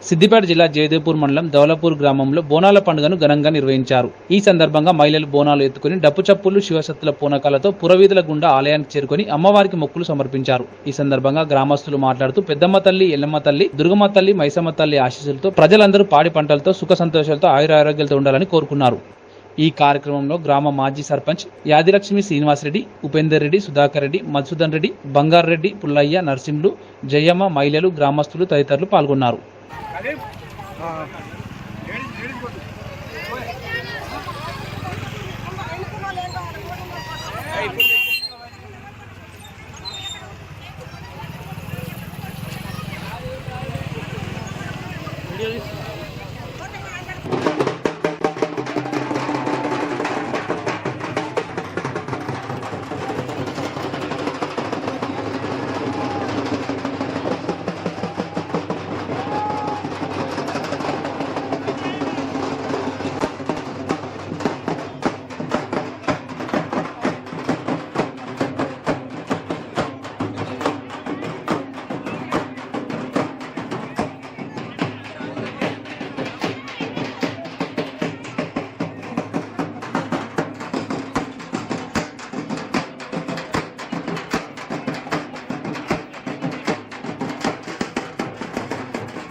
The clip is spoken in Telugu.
సిద్దిపేట జిల్లా జయదేవ్పూర్ మండలం దౌలపూర్ గ్రామంలో బోనాల పండుగను ఘనంగా నిర్వహించారు. ఈ సందర్భంగా మహిళలు బోనాలు ఎత్తుకుని డప్పు చప్పులు శివశక్తుల పూనకాలతో పురవీధుల గుండా ఆలయానికి చేరుకుని అమ్మవారికి మొక్కులు సమర్పించారు. ఈ సందర్భంగా గ్రామస్తులు మాట్లాడుతూ పెద్దమ్మ తల్లి, ఎల్లమ్మ తల్లి, దుర్గమ్మ తల్లి, మైసమ్మ తల్లి ఆశీస్సులతో ప్రజలందరూ పాడి పంటలతో సుఖ సంతోషాలతో ఆయురారోగ్యాలతో ఉండాలని కోరుకున్నారు. ఈ కార్యక్రమంలో గ్రామ మాజీ సర్పంచ్ యాదిలక్ష్మి శ్రీనివాసరెడ్డి, ఉపేందర్ రెడ్డి, సుధాకర్ రెడ్డి, మధుసూదన్ రెడ్డి, బంగారు రెడ్డి, పుల్లయ్య, నర్సింహులు, జయమ్మ, మహిళలు, గ్రామస్తులు తదితరులు పాల్గొన్నారు. వీడియో